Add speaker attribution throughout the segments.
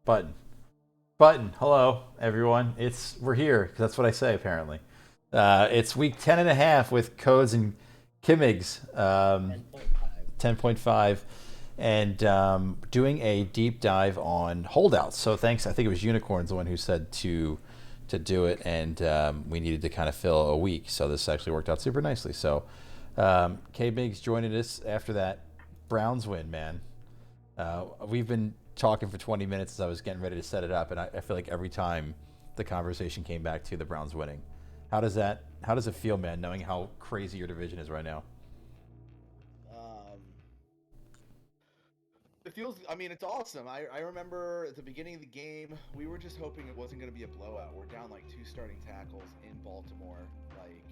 Speaker 1: Button. Button. Hello, everyone. We're here. That's what I say, apparently. It's week 10 and a half with codes and Kmigs,
Speaker 2: 10.5.
Speaker 1: 10.5, and doing a deep dive on Holdouts. So thanks. I think it was Unicorns, the one who said to do it, and we needed to kind of fill a week. So this actually worked out super nicely. So Kmigs joining us after that Browns win, man. We've been talking for 20 minutes as I was getting ready to set it up, and I feel like every time the conversation came back to the Browns winning. How does it feel, man, knowing how crazy your division is right now?
Speaker 3: Um, it feels. I mean, it's awesome. I remember at the beginning of the game, we were just hoping it wasn't going to be a blowout. We're down like two starting tackles in Baltimore. Like,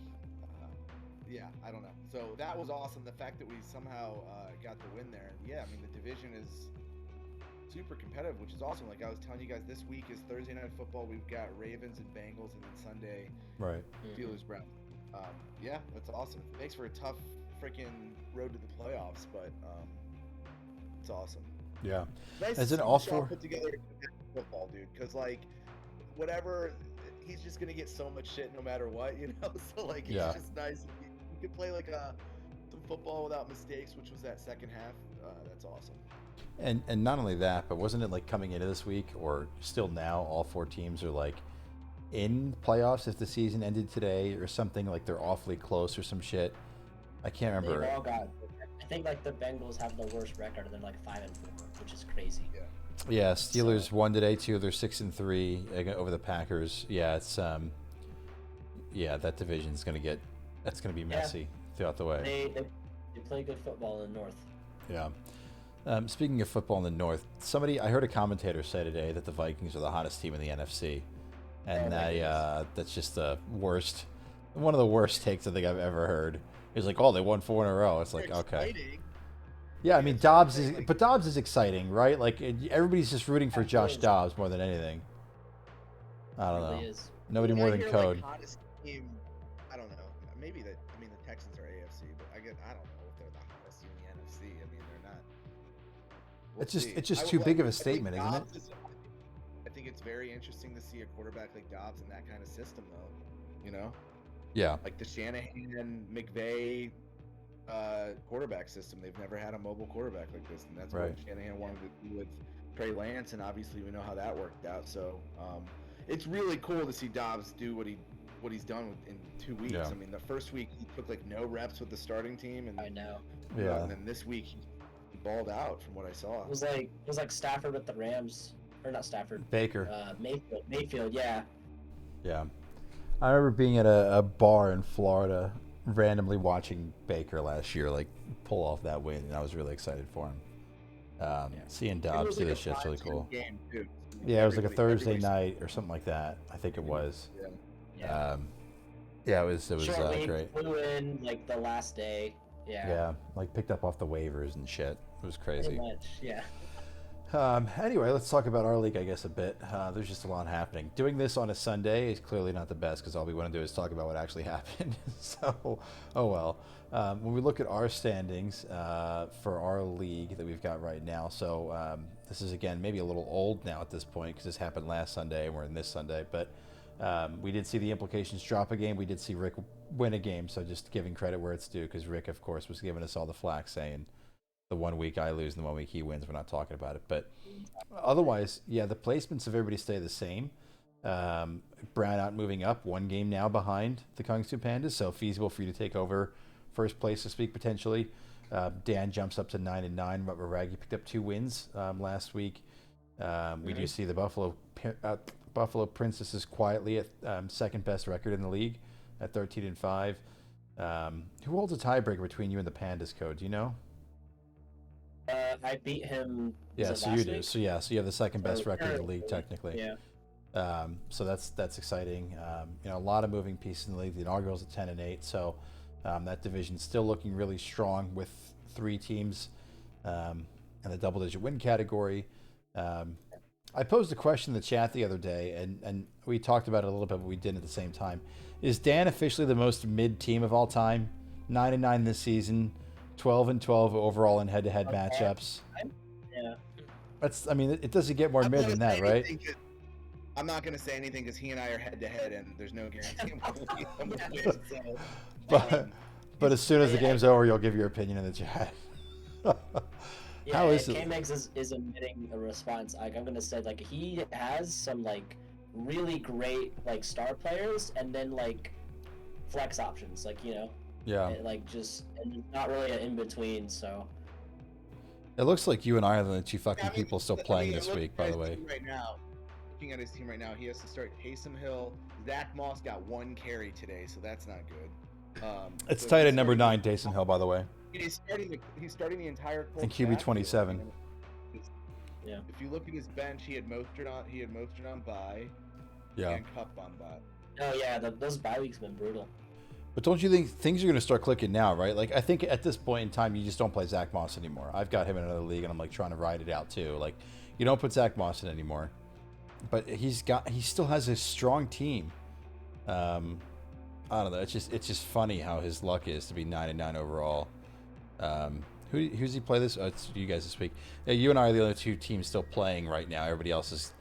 Speaker 3: yeah, I don't know. So that was awesome. The fact that we somehow got the win there. Yeah, I mean, the division is super competitive, which is awesome. Like I was telling you guys, this week is Thursday night football. We've got Ravens and Bengals, and then Sunday
Speaker 1: Right.
Speaker 3: Steelers Browns. Yeah, that's awesome. It makes for a tough freaking road to the playoffs, but it's awesome.
Speaker 1: Yeah.
Speaker 3: Nice to
Speaker 1: As
Speaker 3: see
Speaker 1: in all
Speaker 3: Michelle
Speaker 1: four.
Speaker 3: put together football, dude. Because like, whatever, he's just gonna get so much shit no matter what, you know. So like, it's
Speaker 1: Yeah.
Speaker 3: just nice. You can play like some football without mistakes, which was that second half. That's awesome.
Speaker 1: And not only that, but wasn't it like coming into this week or still now, all four teams are like in playoffs if the season ended today or something, like they're awfully close or some shit. I can't
Speaker 2: They've
Speaker 1: remember.
Speaker 2: all got. I think like the Bengals have the worst record. They're like 5-4, which is crazy.
Speaker 3: Yeah.
Speaker 1: Yeah,
Speaker 2: So
Speaker 1: Steelers won today too. They're 6-3 over the Packers. Yeah, it's yeah, that division's gonna get that's gonna be
Speaker 2: yeah,
Speaker 1: messy throughout the way.
Speaker 2: they play good football in the North.
Speaker 1: Yeah. Speaking of football in the North, I heard a commentator say today that the Vikings are the hottest team in the NFC,
Speaker 2: Oh
Speaker 1: and
Speaker 2: my goodness.
Speaker 1: that's just the worst, one of the worst takes I think I've ever heard. He's like, oh, they won four in a row. It's
Speaker 3: They're
Speaker 1: like, okay,
Speaker 3: exciting.
Speaker 1: yeah, I
Speaker 3: Yeah,
Speaker 1: mean
Speaker 3: that's what I'm
Speaker 1: Dobbs
Speaker 3: saying.
Speaker 1: is,
Speaker 3: Like,
Speaker 1: but Dobbs is exciting, right? Like everybody's just rooting for
Speaker 2: Yeah, he
Speaker 1: Josh
Speaker 2: is.
Speaker 1: Dobbs more than anything. I
Speaker 2: He
Speaker 1: don't
Speaker 2: really
Speaker 1: know,
Speaker 2: is.
Speaker 1: nobody
Speaker 3: when
Speaker 1: more
Speaker 3: I
Speaker 1: than
Speaker 3: hear like
Speaker 1: Code.
Speaker 3: hottest team, I don't know. Maybe that. I mean, the Texans are AFC, but I don't know if they're the hottest team in the NFC. I mean, they're not. We'll see.
Speaker 1: It's just too big of a
Speaker 3: I think
Speaker 1: statement, isn't it?
Speaker 3: Dobbs is. I think it's very interesting to see a quarterback like Dobbs in that kind of system, though. You know,
Speaker 1: Yeah,
Speaker 3: like the Shanahan McVay quarterback system. They've never had a mobile quarterback like this, and that's what
Speaker 1: right.
Speaker 3: Shanahan wanted to do with Trey Lance, and obviously we know how that worked out. So it's really cool to see Dobbs do what he's done in 2 weeks.
Speaker 1: Yeah,
Speaker 3: I mean, the first week he took like no reps with the starting team, and
Speaker 2: I know.
Speaker 1: yeah,
Speaker 3: and then this week he balled out from what I saw.
Speaker 2: It was like Stafford with the Rams, or not Stafford.
Speaker 1: Baker.
Speaker 2: Mayfield. Mayfield. Yeah.
Speaker 1: Yeah. I remember being at a bar in Florida, randomly watching Baker last year, like pull off that win, and I was really excited for him.
Speaker 2: Yeah.
Speaker 1: Seeing
Speaker 3: And it
Speaker 1: Dobbs
Speaker 3: was
Speaker 1: do
Speaker 3: like a
Speaker 1: this shit's really cool.
Speaker 3: game too.
Speaker 1: Yeah, it was like a Thursday
Speaker 3: Everybody,
Speaker 1: night or something like that. I think it was.
Speaker 3: yeah.
Speaker 2: Yeah.
Speaker 1: Yeah, it was
Speaker 2: Short week.
Speaker 1: great.
Speaker 2: Flew in like the last day. Yeah.
Speaker 1: Yeah, like picked up off the waivers and shit. It was
Speaker 2: Pretty
Speaker 1: crazy.
Speaker 2: much. Yeah.
Speaker 1: Anyway, let's talk about our league, I guess, a bit. There's just a lot happening. Doing this on a Sunday is clearly not the best because all we want to do is talk about what actually happened. So, oh well. When we look at our standings for our league that we've got right now, so this is again maybe a little old now at this point because this happened last Sunday and we're in this Sunday, but we did see the implications drop a game. We did see Rick win a game, so just giving credit where it's due because Rick, of course, was giving us all the flack saying the 1 week I lose and the 1 week he wins. We're not talking about it. But otherwise, yeah, the placements of everybody stay the same. Brownout moving up, 1 game now behind the Kungsu Pandas, so feasible for you to take over first place this week potentially. Dan jumps up to 9-9. But Raggy picked up 2 wins last week. We do see the Buffalo Princesses quietly at second best record in the league at 13-5. Who holds a tiebreaker between you and the Pandas, Code? Do you know?
Speaker 2: I beat him. Was
Speaker 1: Yeah,
Speaker 2: it
Speaker 1: so you
Speaker 2: last
Speaker 1: do.
Speaker 2: week?
Speaker 1: So yeah, so you have the second best record in the league
Speaker 2: Currently,
Speaker 1: technically.
Speaker 2: yeah.
Speaker 1: So that's exciting. A lot of moving pieces in the league. The inaugural's at 10-8, so that division's still looking really strong with 3 teams in the double-digit win category. I posed a question in the chat the other day, and we talked about it a little bit, but we didn't at the same time. Is Dan officially the most mid team of all time? 9-9 this season, 12-12 overall in head-to-head
Speaker 2: Okay.
Speaker 1: matchups.
Speaker 2: Yeah.
Speaker 1: That's. I mean, it doesn't get more
Speaker 3: I'm
Speaker 1: mid
Speaker 3: not
Speaker 1: than
Speaker 3: gonna
Speaker 1: that,
Speaker 3: say
Speaker 1: right?
Speaker 3: anything 'cause- I'm not gonna say anything because he and I are head to head, and there's no guarantee I'm gonna win. So,
Speaker 1: But but as soon as the
Speaker 2: I-
Speaker 1: game's over, you'll give your opinion in the chat.
Speaker 2: Yeah,
Speaker 1: How is it?
Speaker 2: Kmigs is emitting a response. Like I'm gonna say, like he has some like really great like star players, and then like flex options, like
Speaker 1: Yeah.
Speaker 2: like just and there's not really an in between. So
Speaker 1: It looks like you and I are the two fucking
Speaker 3: I mean,
Speaker 1: people still
Speaker 3: I
Speaker 1: playing
Speaker 3: mean,
Speaker 1: this
Speaker 3: looking
Speaker 1: week,
Speaker 3: at
Speaker 1: by
Speaker 3: his
Speaker 1: the way.
Speaker 3: team right now, looking at his team right now, he has to start Taysom Hill. Zach Moss got 1 carry today, so that's not good.
Speaker 1: It's
Speaker 3: So
Speaker 1: tight
Speaker 3: he's
Speaker 1: at number
Speaker 3: starting
Speaker 1: 9, Taysom Hill, by the way.
Speaker 3: He's starting the entire Colts
Speaker 1: And QB
Speaker 3: backfield.
Speaker 1: 27.
Speaker 2: yeah,
Speaker 3: If you look at his bench, he had Mostert on bye,
Speaker 1: Yeah.
Speaker 3: and Cup on bye.
Speaker 2: oh yeah, those bye weeks have been brutal.
Speaker 1: But don't you think things are going to start clicking now, right? Like, I think at this point in time, you just don't play Zach Moss anymore. I've got him in another league, and I'm like trying to ride it out too. Like, you don't put Zach Moss in anymore. But he still has a strong team. I don't know. It's just funny how his luck is to be 9-9 overall. Who's he play this? Oh, it's you guys this week. Yeah, you and I are the only two teams still playing right now. Everybody else has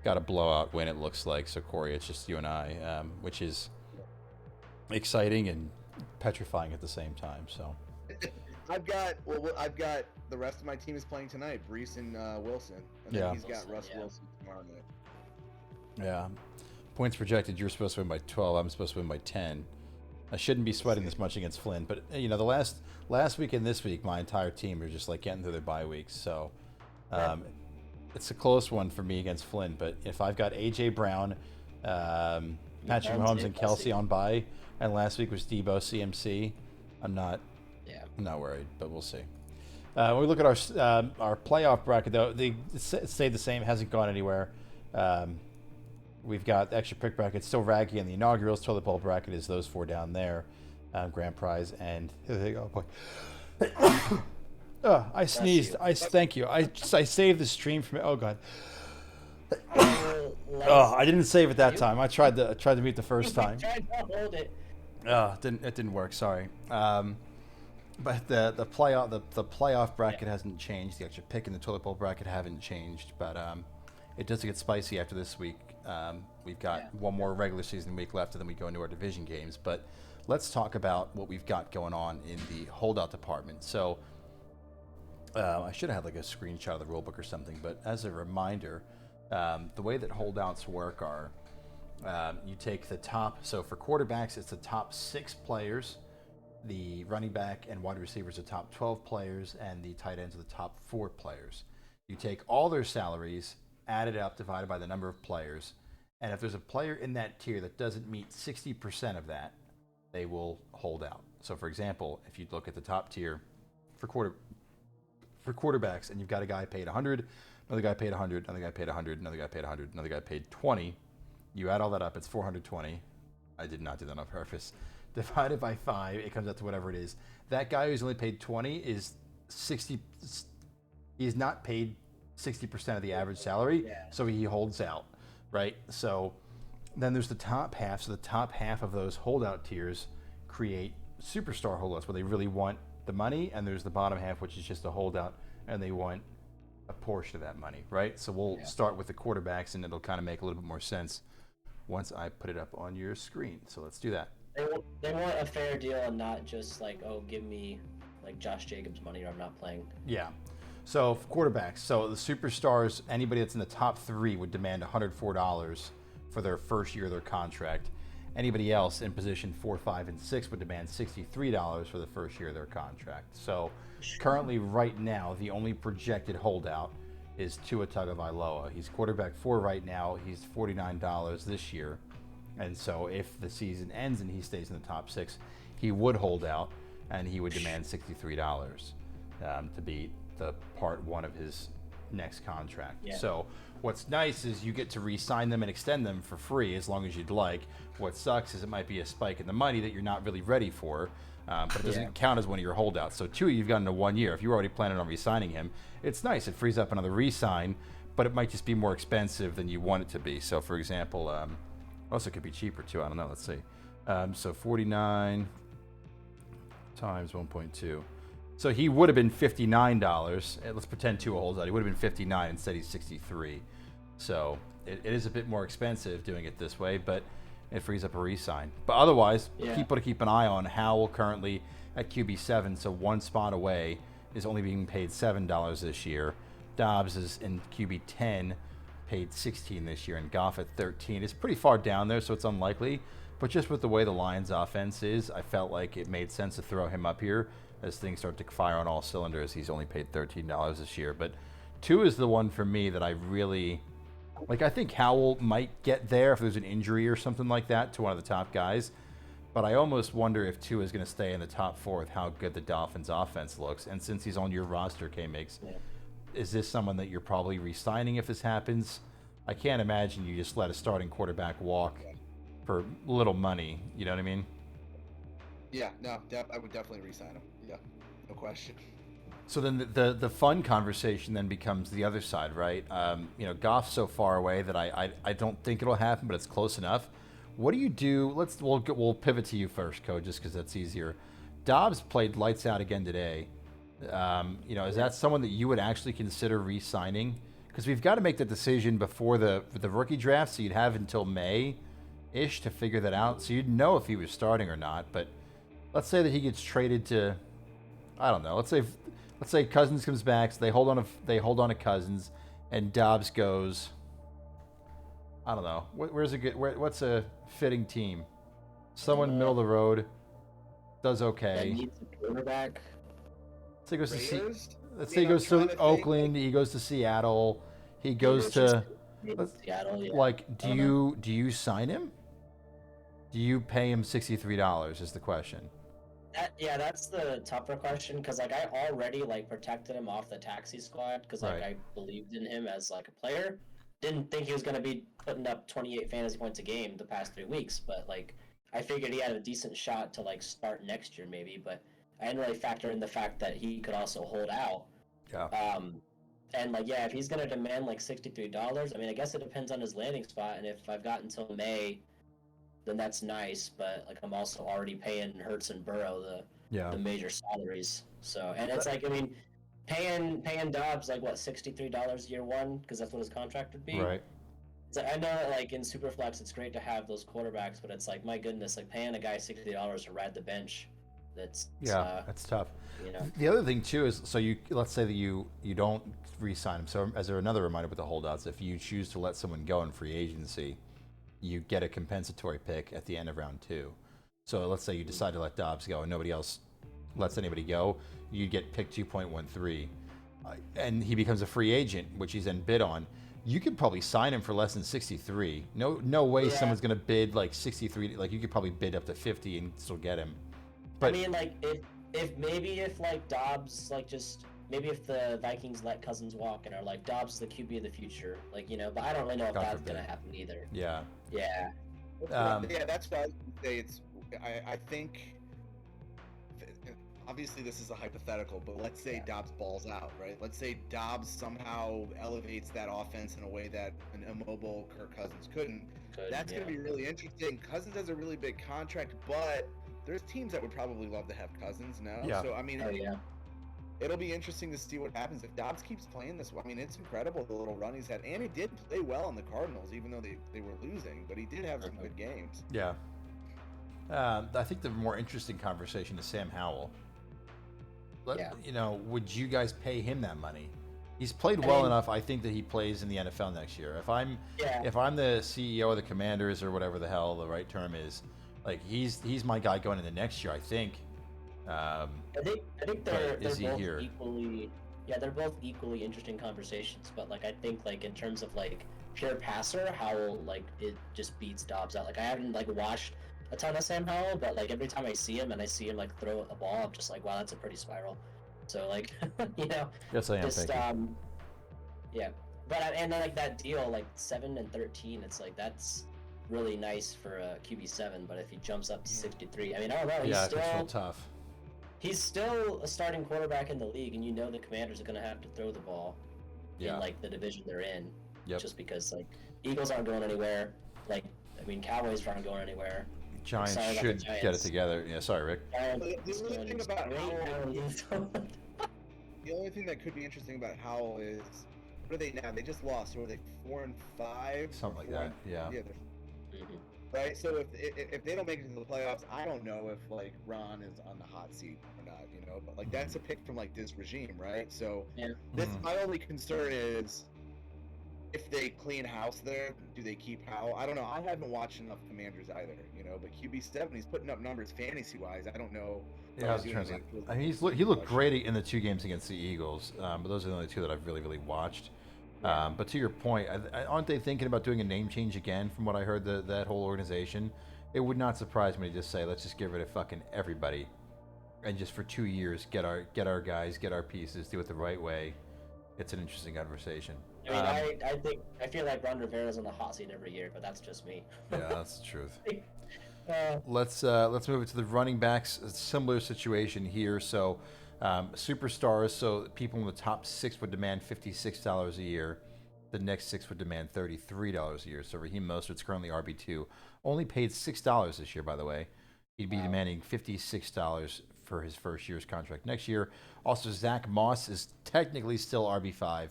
Speaker 1: got a blowout win, it looks like. So Corey, it's just you and I, which is exciting and petrifying at the same time. So
Speaker 3: I've got the rest of my team is playing tonight. Brees and Wilson, and
Speaker 1: Yeah.
Speaker 3: then he's got
Speaker 2: Wilson,
Speaker 3: Russ
Speaker 2: yeah.
Speaker 3: Wilson tomorrow night.
Speaker 1: yeah, points projected. You're supposed to win by 12. I'm supposed to win by 10. I shouldn't be sweating this much against Flynn, but the last week and this week, my entire team are just like getting through their bye weeks. So it's a close one for me against Flynn. But if I've got AJ Brown, Patrick Mahomes, and Kelsey on bye, and last week was Debo CMC, I'm not worried, but we'll see. When we look at our playoff bracket, though, they stayed the same, hasn't gone anywhere. We've got the extra pick bracket still raggy, and the inaugurals toilet bowl bracket is those 4 down there, grand prize, and there you go, boy. I sneezed. Thank you. I saved the stream from. Oh god. I didn't save it that time. I tried to mute the first time.
Speaker 2: Tried to hold it.
Speaker 1: It didn't work. Sorry. But the playoff bracket hasn't changed. The extra pick and the toilet bowl bracket haven't changed. But it does get spicy after this week. We've got one more regular season week left, and then we go into our division games. But let's talk about what we've got going on in the holdout department. So I should have had like a screenshot of the rule book or something. But as a reminder, the way that holdouts work are you take the top. So for quarterbacks, it's the top 6 players. The running back and wide receivers are the top 12 players, and the tight ends are the top 4 players. You take all their salaries, add it up, divided by the number of players, and if there's a player in that tier that doesn't meet 60% of that, they will hold out. So, for example, if you look at the top tier for quarterbacks, and you've got a guy paid 100, another guy paid 100, another guy paid 100, another guy paid 100, another guy paid 20, you add all that up, it's 420. I did not do that on purpose. Divided by 5, it comes out to whatever it is. That guy who's only paid 20 is 60. He's not paid 60% of the average salary, so he holds out, right? So then there's the top half. So the top half of those holdout tiers create superstar holdouts where they really want the money, and there's the bottom half, which is just a holdout, and they want a portion of that money, right? So we'll start with the quarterbacks, and it'll kind of make a little bit more sense once I put it up on your screen. So let's do that.
Speaker 2: They want a fair deal and not just like, oh, give me like Josh Jacobs money or I'm not playing.
Speaker 1: Yeah. So for quarterbacks, so the superstars, anybody that's in the top 3 would demand $104 for their first year of their contract. Anybody else in position 4, 5, and 6 would demand $63 for the first year of their contract. So currently, right now, the only projected holdout is Tua Tagovailoa. He's quarterback 4 right now. He's $49 this year. And so if the season ends and he stays in the top 6, he would hold out, and he would demand $63 to be the part 1 of his next contract.
Speaker 2: Yeah.
Speaker 1: So what's nice is you get to re-sign them and extend them for free as long as you'd like. What sucks is it might be a spike in the money that you're not really ready for, but it doesn't count as one of your holdouts. So Tua, you've got into 1 year. If you're already planning on re-signing him, it's nice. It frees up another re-sign, but it might just be more expensive than you want it to be. So for example, also could be cheaper too. I don't know. Let's see. So 49 times 1.2. So he would have been $59. Let's pretend Tua holds out. He would have been $59 instead. He's $63. So it is a bit more expensive doing it this way, but it frees up a re-sign. But otherwise, people to keep an eye on. Howell currently at QB7, so one spot away, is only being paid $7 this year. Dobbs is in QB10, paid $16 this year, and Goff at $13. It's pretty far down there, so it's unlikely. But just with the way the Lions' offense is, I felt like it made sense to throw him up here as things start to fire on all cylinders. He's only paid $13 this year. But Tua is the one for me that I really like. I think Howell might get there if there's an injury or something like that to one of the top guys. But I almost wonder if Tua is going to stay in the top 4 with how good the Dolphins' offense looks. And since he's on your roster, Kmigs, is this someone that you're probably re-signing if this happens? I can't imagine you just let a starting quarterback walk for little money. You know what I mean?
Speaker 3: Yeah, no, I would definitely re-sign him. Yeah, no question.
Speaker 1: So then the fun conversation then becomes the other side, right? Goff's so far away that I don't think it'll happen, but it's close enough. What do you do? We'll pivot to you first, Code, just because that's easier. Dobbs played lights out again today. Is that someone that you would actually consider re-signing? Because we've got to make that decision before the rookie draft, so you'd have until May-ish to figure that out. So you'd know if he was starting or not. But let's say that he gets traded to, I don't know. Let's say Cousins comes back, so they hold on to Cousins, and Dobbs goes, I don't know. What's a fitting team? Someone middle of the road, does okay.
Speaker 2: Needs a quarterback.
Speaker 1: Let's say he goes to Oakland. He goes to Seattle. He goes to
Speaker 2: Seattle. Yeah.
Speaker 1: Like, do you sign him? Do you pay him $63? Is the question.
Speaker 2: That's the tougher question because like I already like protected him off the taxi squad because like I believed in him as like a player. Didn't think he was gonna be putting up 28 fantasy points a game the past 3 weeks, but like I figured he had a decent shot to like start next year maybe, but I didn't really factor in the fact that he could also hold out.
Speaker 1: Yeah.
Speaker 2: And like if he's gonna demand like $63, I mean I guess it depends on his landing spot, and if I've got until May, then that's nice. But like I'm also already paying Hurts and Burrow the major salaries. So and it's like I mean, paying Dobbs like what $63 year one because that's what his contract would be.
Speaker 1: Right.
Speaker 2: It's like, I know that like in Superflex it's great to have those quarterbacks, but it's like my goodness, like paying a guy $60 to ride the bench. That's
Speaker 1: tough. The other thing too is let's say that you don't re-sign him. So as another reminder with the holdouts, if you choose to let someone go in free agency, you get a compensatory pick at the end of round 2. So let's say you decide to let Dobbs go and nobody else lets anybody go, you get pick 2.13, and he becomes a free agent, which he's then bid on. You could probably sign him for less than 63. No way someone's gonna bid like 63. Like you could probably bid up to 50 and still get him. But
Speaker 2: I mean, like if like Dobbs like just maybe if the Vikings let Cousins walk and are like Dobbs the QB of the future, like but I don't really know if that's gonna happen either.
Speaker 1: Yeah.
Speaker 2: Yeah.
Speaker 3: That's why I say I think. Obviously, this is a hypothetical, but let's say Dobbs balls out, right? Let's say Dobbs somehow elevates that offense in a way that an immobile Kirk Cousins couldn't. That's going to be really interesting. Cousins has a really big contract, but there's teams that would probably love to have Cousins now.
Speaker 1: Yeah.
Speaker 3: So, I mean, it'll be interesting to see what happens if Dobbs keeps playing this way. I mean, it's incredible the little run he's had. And he did play well in the Cardinals, even though they were losing, but he did have some good games.
Speaker 1: Yeah. I think the more interesting conversation is Sam Howell. Would you guys pay him that money? He's played well enough. I think that he plays in the NFL next year. If I'm the CEO of the Commanders or whatever the hell the right term is, like he's my guy going into next year. I think.
Speaker 2: I think they're both equally. Yeah, they're both equally interesting conversations. But like I think like in terms of like pure passer, Howell like it just beats Dobbs out. Like I haven't like watched a ton of Sam Howell, but like every time I see him and I see him like throw a ball, I'm just like, wow, that's a pretty spiral. So like,
Speaker 1: Yes, I am.
Speaker 2: just yeah. But and then like that deal, like 7 and 13, it's like that's really nice for a QB7. But if he jumps up to 63, I mean, I don't know. He's still
Speaker 1: it's real tough.
Speaker 2: He's still a starting quarterback in the league, and the Commanders are going to have to throw the ball in like the division they're in. Just because like Eagles aren't going anywhere. Like I mean, Cowboys aren't going anywhere.
Speaker 1: Giants
Speaker 2: Sorry about
Speaker 1: should
Speaker 2: the
Speaker 1: get it
Speaker 2: Giants.
Speaker 1: together. Yeah, sorry, Rick.
Speaker 2: Giants
Speaker 3: The only thing
Speaker 2: doing
Speaker 3: about
Speaker 2: great
Speaker 3: Howell-
Speaker 2: now.
Speaker 3: The only thing that could be interesting about Howell is, what are they now? They just lost. So are they 4-5?
Speaker 1: Something like
Speaker 3: Four
Speaker 1: that,
Speaker 3: and-
Speaker 1: yeah.
Speaker 3: they're right. So if they don't make it to the playoffs, I don't know if like Ron is on the hot seat or not. You know, but like that's a pick from like this regime, right? So
Speaker 2: Yeah.
Speaker 3: this my only concern is if they clean house there, do they keep Howell? I don't know. I haven't watched enough Commanders either, you know. But QB7, he's putting up numbers fantasy wise. I don't know.
Speaker 1: Yeah, I was translating. I mean, he looked great in the 2 games against the Eagles, but those are the only 2 that I've really watched. But to your point, aren't they thinking about doing a name change again? From what I heard, that whole organization, it would not surprise me to just say, let's just get rid of fucking everybody, and just for 2 years get our guys, get our pieces, do it the right way. It's an interesting conversation.
Speaker 2: I mean, I feel like Ron Rivera's on the hot seat every year, but that's just me.
Speaker 1: Yeah, that's the truth.
Speaker 2: Uh,
Speaker 1: Let's move it to the running backs. A similar situation here. So, superstars. So people in the top 6 would demand $56 a year. The next 6 would demand $33 a year. So Raheem Mostert's currently RB2, only paid $6 this year, by the way. He'd be demanding $56 for his first year's contract next year. Also, Zach Moss is technically still RB5.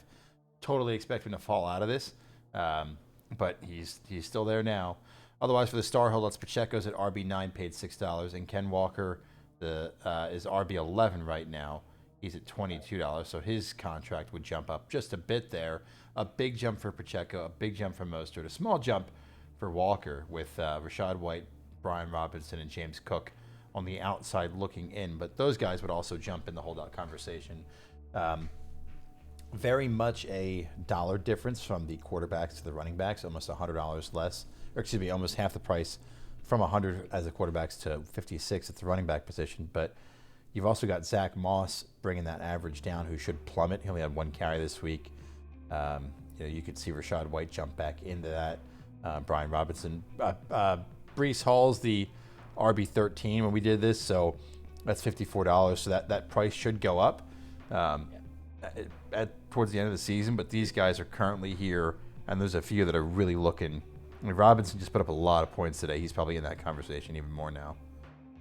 Speaker 1: Totally expect him to fall out of this, but he's still there now. Otherwise, for the star holdouts, Pacheco's at RB9, paid $6, and Ken Walker is RB11 right now. He's at $22, so his contract would jump up just a bit there. A big jump for Pacheco, a big jump for Mostert, a small jump for Walker with Rashad White, Brian Robinson, and James Cook on the outside looking in. But those guys would also jump in the holdout conversation. Very much a dollar difference from the quarterbacks to the running backs, almost $100 less, or excuse me, almost half the price from 100 as the quarterbacks to 56 at the running back position. But you've also got Zach Moss bringing that average down, who should plummet. He only had 1 carry this week. You could see Rashad White jump back into that. Brian Robinson, Brees Hall's the RB13 when we did this, so that's $54. So that price should go up towards the end of the season. But these guys are currently here, and there's a few that are really looking. I mean, Robinson just put up a lot of points today. He's probably in that conversation even more now.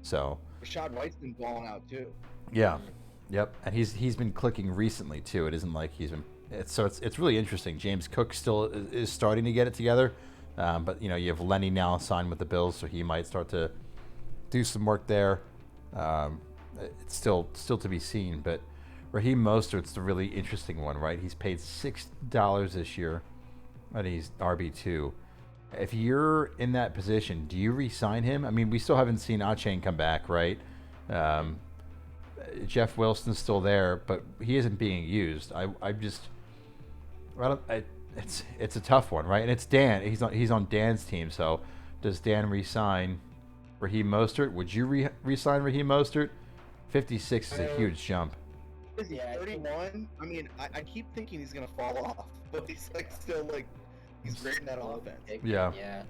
Speaker 1: So
Speaker 3: Rashad White's been balling out too.
Speaker 1: Yeah, yep, and he's been clicking recently too. It isn't like he's been. It's really interesting. James Cook still is starting to get it together, but you have Lenny now signed with the Bills, so he might start to do some work there. It's still to be seen, but Raheem Mostert's the really interesting one, right? He's paid $6 this year, and he's RB2. If you're in that position, do you re-sign him? I mean, we still haven't seen Achane come back, right? Jeff Wilson's still there, but he isn't being used. It's a tough one, right? And it's Dan. He's on Dan's team. So does Dan re-sign Raheem Mostert? Would you re-sign Raheam Mostert? 56 is a huge jump.
Speaker 3: Is he 31? I mean, I keep thinking he's gonna fall off, but he's like still like he's great in that offense.
Speaker 1: Yeah.
Speaker 2: Yeah.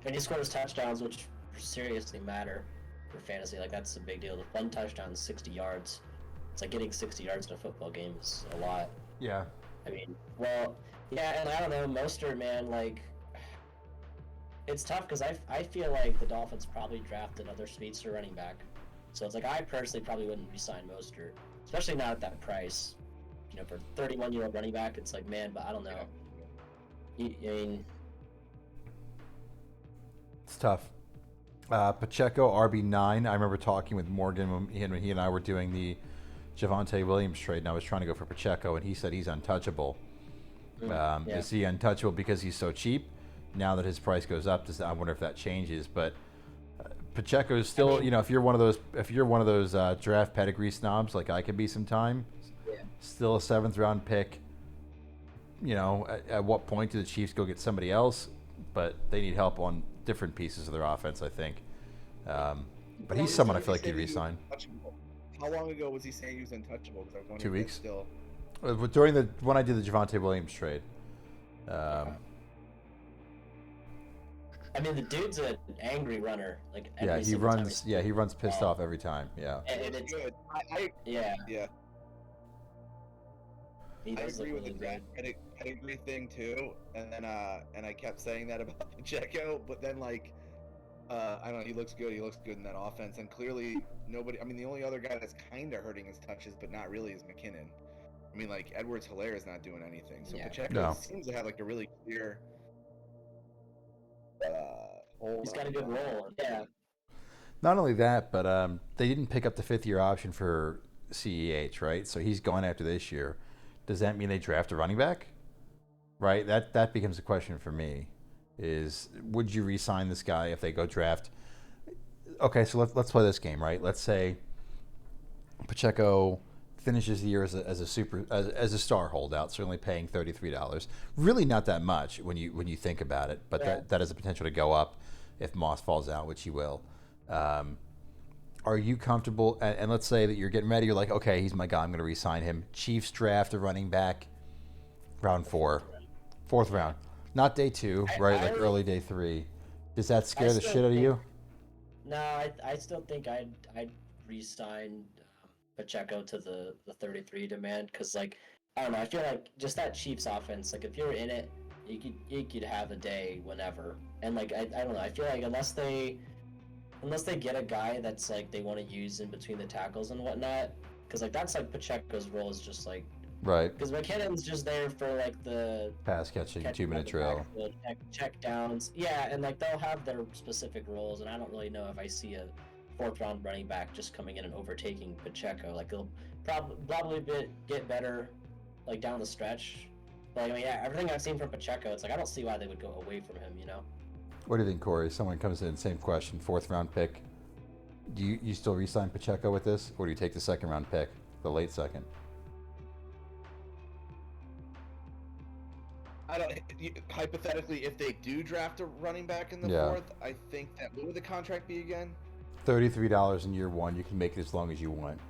Speaker 2: And he scores touchdowns, which seriously matter for fantasy. Like that's a big deal. The 1 touchdown is 60 yards. It's like getting 60 yards in a football game is a lot.
Speaker 1: Yeah.
Speaker 2: I mean, well, yeah, and I don't know, Mostert, man, like, it's tough because I feel like the Dolphins probably draft another speedster running back. So it's like I personally probably wouldn't re-sign Mostert, especially not at that price. For 31-year-old running back, it's like, man, but I don't know. I mean,
Speaker 1: it's tough. Pacheco, RB9. I remember talking with Morgan when he and I were doing the Javonte Williams trade, and I was trying to go for Pacheco, and he said he's untouchable. Is he untouchable because he's so cheap? Now that his price goes up, I wonder if that changes. But Pacheco is still, if you're one of those draft pedigree snobs like I could be sometime, still a 7th round pick. At what point do the Chiefs go get somebody else? But they need help on different pieces of their offense, I think. But he's someone I feel like he'd re-sign.
Speaker 3: How long ago was he saying he was untouchable?
Speaker 1: 2 weeks.
Speaker 3: Still.
Speaker 1: During when I did the Javonte Williams trade.
Speaker 2: I mean, the dude's an angry runner. Like
Speaker 1: he runs. Yeah, he runs pissed off every time. Yeah.
Speaker 2: And it's
Speaker 3: good.
Speaker 2: Yeah.
Speaker 3: I agree with the draft pedigree thing too, and then I kept saying that about Pacheco, but then like I don't know. He looks good. He looks good in that offense, and clearly nobody. I mean, the only other guy that's kind of hurting his touches, but not really, is McKinnon. I mean, like Edwards-Helaire is not doing anything. So
Speaker 2: Yeah.
Speaker 3: Pacheco
Speaker 1: No.
Speaker 3: seems to have like a really clear hold.
Speaker 2: He's got a good role. Yeah.
Speaker 1: Not only that, but they didn't pick up the fifth-year option for CEH, right? So he's gone after this year. Does that mean they draft a running back? Right? That becomes a question for me. Is would you re-sign this guy if they go draft? Okay, so let's play this game, right? Let's say Pacheco finishes the year as a star holdout, certainly paying $33. Really not that much when you think about it, but that has the potential to go up if Moss falls out, which he will. Are you comfortable? And let's say that you're getting ready. You're like, okay, he's my guy. I'm going to re-sign him. Chiefs draft a running back, round 4, 4th round, not day 2, right? Like early day 3. Does that scare the shit out of you?
Speaker 2: No, I still think I'd re-sign Pacheco to the 33 demand, because like I don't know, I feel like just that Chiefs offense, like if you're in it, you could have a day whenever, and like I don't know, I feel like unless they get a guy that's like they want to use in between the tackles and whatnot, because like that's like Pacheco's role is just like
Speaker 1: Right.
Speaker 2: because McKinnon's just there for like the
Speaker 1: Pass catching, 2-minute drill.
Speaker 2: Check downs. Yeah, and like they'll have their specific roles, and I don't really know if I see a 4th round running back just coming in and overtaking Pacheco. Like he'll probably get better like down the stretch. But I mean, yeah, everything I've seen from Pacheco, it's like I don't see why they would go away from him, you know?
Speaker 1: What do you think, Corey? Someone comes in, same question, 4th round pick. Do you still re-sign Pacheco with this, or do you take the 2nd round pick, the late 2nd?
Speaker 3: I don't. Hypothetically, if they do draft a running back in the 4th, I think that what would the contract be again?
Speaker 1: $33 in year 1. You can make it as long as you want.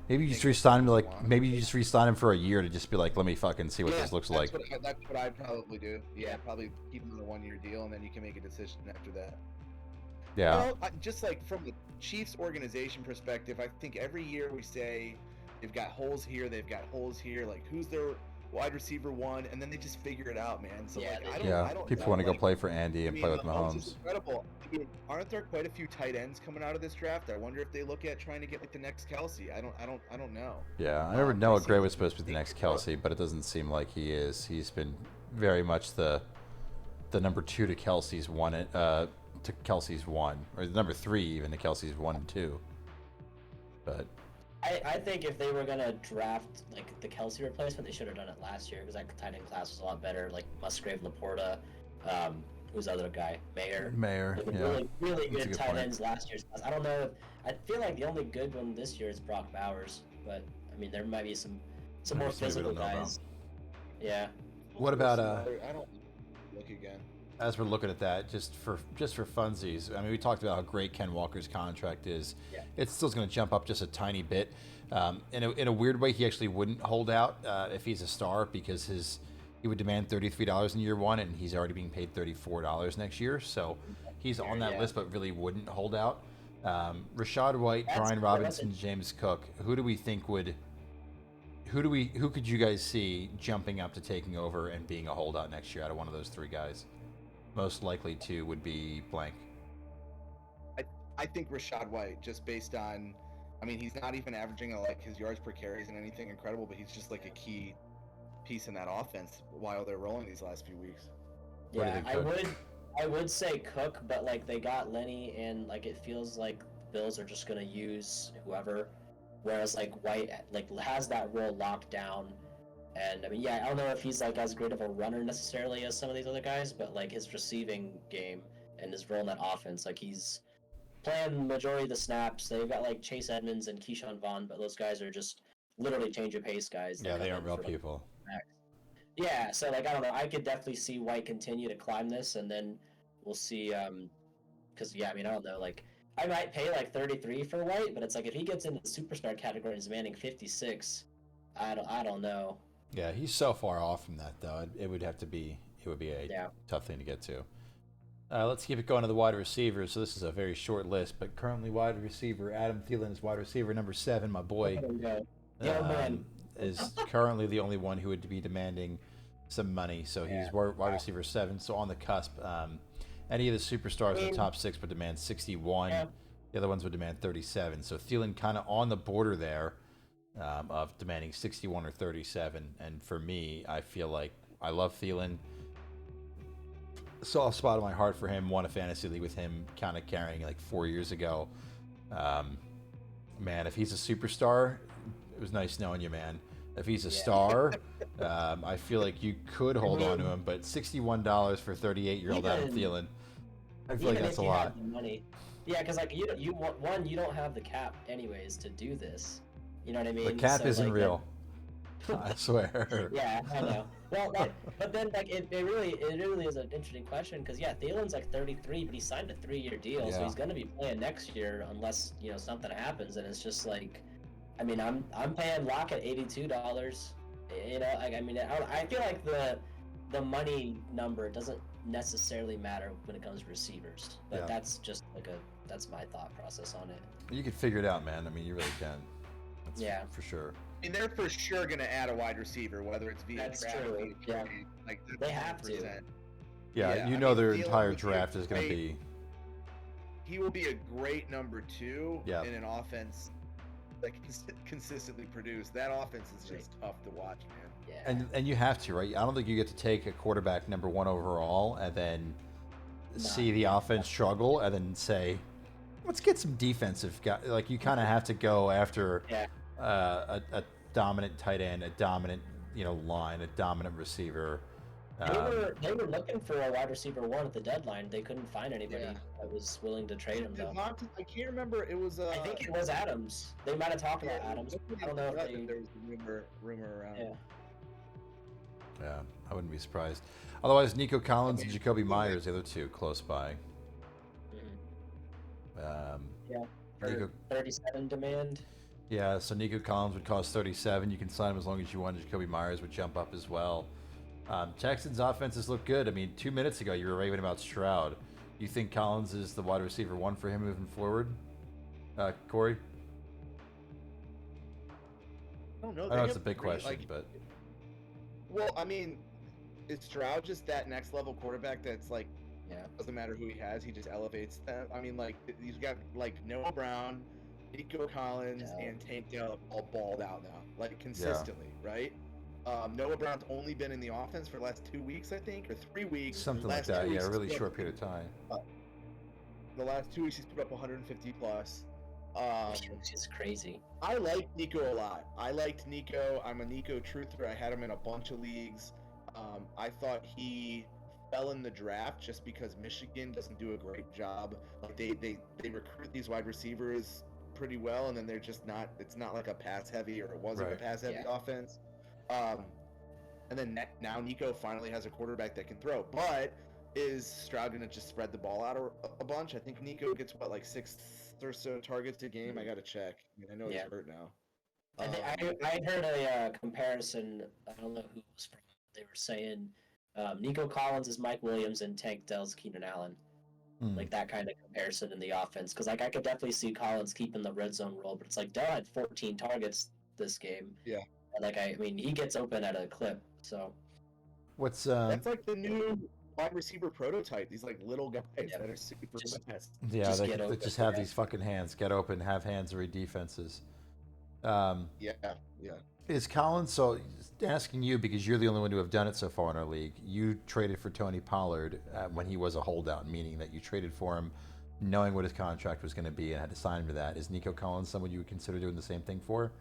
Speaker 1: Maybe you just re-sign him to maybe you just re-sign him for a year to just be like, let me fucking see what this looks like.
Speaker 3: That's what I'd probably do. Yeah, probably keep him on a 1-year deal, and then you can make a decision after that.
Speaker 1: Yeah.
Speaker 3: Well, just like from the Chiefs organization perspective, I think every year we say they've got holes here, they've got holes here. Like who's their wide receiver 1, and then they just figure it out, man. So
Speaker 2: yeah,
Speaker 3: like, I don't
Speaker 1: people
Speaker 3: know.
Speaker 1: want to go play for Andy and play with Mahomes.
Speaker 3: Is incredible. I mean, aren't there quite a few tight ends coming out of this draft? I wonder if they look at trying to get like the next Kelsey. I don't know.
Speaker 1: Yeah, I never know what Gray was supposed to be the next Kelsey, but it doesn't seem like he is. He's been very much the number 2 to Kelsey's 1 or the number 3 even to Kelsey's 1 and 2. But
Speaker 2: I think if they were gonna draft like the Kelsey replacement, they should have done it last year, because that tight end class was a lot better. Like Musgrave, Laporta, who's the other guy, Mayer, like,
Speaker 1: yeah,
Speaker 2: really good tight ends last year's class. I don't know. I feel like the only good one this year is Brock Bowers, but I mean there might be some more physical guys. Yeah.
Speaker 1: What about
Speaker 3: I don't look again.
Speaker 1: As we're looking at that, just for funsies, I mean, we talked about how great Ken Walker's contract is.
Speaker 2: Yeah.
Speaker 1: It's still going to jump up just a tiny bit. In a weird way, he actually wouldn't hold out if he's a star, because he would demand $33 in year 1, and he's already being paid $34 next year. So he's on that list, but really wouldn't hold out. Rashad White, Brian Robinson, James Cook. Who do we think would? Who could you guys see jumping up to taking over and being a holdout next year out of one of those 3 guys? Most likely to would be blank.
Speaker 3: I think Rashad White, just based on, I mean, he's not even averaging like his yards per carry isn't anything incredible, but he's just like a key piece in that offense while they're rolling these last few weeks.
Speaker 2: Yeah, I would say Cook, but like they got Lenny, and like it feels like Bills are just gonna use whoever, whereas like White like has that role locked down. And I mean, yeah, I don't know if he's like as great of a runner necessarily as some of these other guys, but like his receiving game and his role in that offense, like he's playing the majority of the snaps. They've got like Chase Edmonds and Keyshawn Vaughn, but those guys are just literally change of pace guys.
Speaker 1: Yeah, they aren't real people.
Speaker 2: Yeah, so like I don't know, I could definitely see White continue to climb this, and then we'll see. Because yeah, I mean, I don't know, like I might pay like 33 for White, but it's like if he gets into the superstar category and is demanding 56, I don't know.
Speaker 1: Yeah, he's so far off from that, though. It would be a tough thing to get to. Let's keep it going to the wide receivers. So this is a very short list, but currently wide receiver Adam Thielen is wide receiver number 7. My boy is currently the only one who would be demanding some money. So he's wide receiver 7. So on the cusp. Any of the superstars in
Speaker 2: mean,
Speaker 1: the top 6 would demand 61.
Speaker 2: yeah.
Speaker 1: The other ones would demand 37. So Thielen kind of on the border there of demanding 61 or 37. And for me, I feel like I love Thielen. Soft spot in my heart for him. Won a fantasy league with him, kind of carrying like 4 years ago. Man, if he's a superstar, it was nice knowing you, man. If he's a star, I feel like you could hold on to him. But $61 for 38-year-old Adam Thielen, I feel like that's a lot.
Speaker 2: The money. Yeah, because like you don't have the cap anyways to do this. You know what I mean?
Speaker 1: The cap isn't real. I swear.
Speaker 2: Yeah, I know. Well, but then like it really is an interesting question because Thielen's like 33, but he signed a 3-year deal, so he's gonna be playing next year unless something happens, and it's just like, I mean, I'm paying Locke at $82. I feel like the money number doesn't necessarily matter when it comes to receivers, but that's just like that's my thought process on it.
Speaker 1: You can figure it out, man. I mean, you really can. That's for sure.
Speaker 3: I mean, they're for sure going to add a wide receiver, whether it's via
Speaker 2: That's
Speaker 3: draft
Speaker 2: true.
Speaker 3: or
Speaker 2: Yeah.
Speaker 3: like
Speaker 2: They have to.
Speaker 1: Yeah, their entire draft is going to be.
Speaker 3: He will be a great number 2
Speaker 1: Yeah.
Speaker 3: in an offense that can consistently produce. That offense is just tough to watch, man.
Speaker 2: Yeah.
Speaker 1: And you have to, right? I don't think you get to take a quarterback number 1 overall and then see the offense struggle and then say, let's get some defensive guys. Like, you kind of have to go after a dominant tight end, a dominant line, a dominant receiver.
Speaker 2: They were looking for a wide receiver 1 at the deadline. They couldn't find anybody that was willing to trade him, though.
Speaker 3: I can't remember. It was.
Speaker 2: I think it was Adams. They might have talked about Adams. I don't know if
Speaker 3: there was a rumor around.
Speaker 1: Yeah, I wouldn't be surprised. Otherwise, Nico Collins and Jacoby Myers, the other two close by.
Speaker 2: For 37 demand.
Speaker 1: Yeah, so Nico Collins would cost 37. You can sign him as long as you want. Jacoby Myers would jump up as well. Texans' offenses look good. I mean, 2 minutes ago you were raving about Stroud. You think Collins is the wide receiver 1 for him moving forward? Corey?
Speaker 3: I don't know.
Speaker 1: I know it's a big question, but...
Speaker 3: Well, I mean, is Stroud just that next level quarterback that's like, doesn't matter who he has, he just elevates them? I mean, like, he's got like Noah Brown, Nico Collins, and Tank Dell all balled out now, like consistently, right? Noah Brown's only been in the offense for the last 2 weeks, I think, or 3 weeks.
Speaker 1: Something like that, a really short period of time.
Speaker 3: The last 2 weeks he's put up 150 plus.
Speaker 2: Which is crazy.
Speaker 3: I like Nico a lot. I liked Nico. I'm a Nico truther. I had him in a bunch of leagues. I thought he fell in the draft just because Michigan doesn't do a great job. Like they recruit these wide receivers pretty well, and then they're just not. It's not like a pass heavy, or it wasn't a pass heavy offense. And then now Nico finally has a quarterback that can throw. But is Stroud going to just spread the ball out a bunch? I think Nico gets like 6 or so targets a game. I got to check. I mean, I know he's hurt now.
Speaker 2: I heard a comparison. I don't know who it was from. They were saying Nico Collins is Mike Williams and Tank Dell's Keenan Allen. Like that kind of comparison in the offense. Because like I could definitely see Collins keeping the red zone role, but it's like Dell had 14 targets this game.
Speaker 3: Yeah.
Speaker 2: And like I mean, he gets open at a clip. So
Speaker 1: what's
Speaker 3: that's like the new wide receiver prototype. These like little guys that are super fast.
Speaker 1: Yeah, they just have these fucking hands. Get open, have hands, read defenses. Is Collins, so asking you because you're the only one to have done it so far in our league, you traded for Tony Pollard when he was a holdout, meaning that you traded for him knowing what his contract was going to be and had to sign him to that. Is Nico Collins someone you would consider doing the same thing for?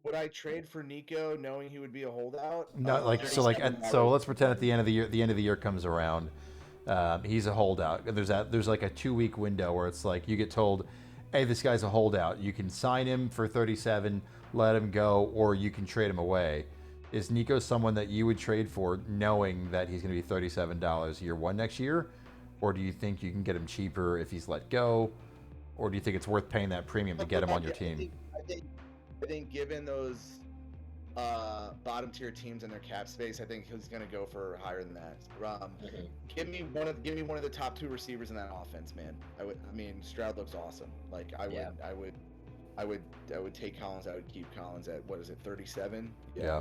Speaker 3: Would I trade for Nico knowing he would be a holdout?
Speaker 1: No, so let's pretend at the end of the year comes around, he's a holdout. There's like a 2-week window where it's like you get told, hey, this guy's a holdout. You can sign him for 37, let him go, or you can trade him away. Is Nico someone that you would trade for knowing that he's going to be $37 year 1 next year? Or do you think you can get him cheaper if he's let go? Or do you think it's worth paying that premium to get him on your team?
Speaker 3: I think given those bottom tier teams and their cap space, I think he's going to go for higher than that. Give me one of the top 2 receivers in that offense, man. I mean, Stroud looks awesome. Like I would take Collins. I would keep Collins at what is it, 37?
Speaker 1: Yeah.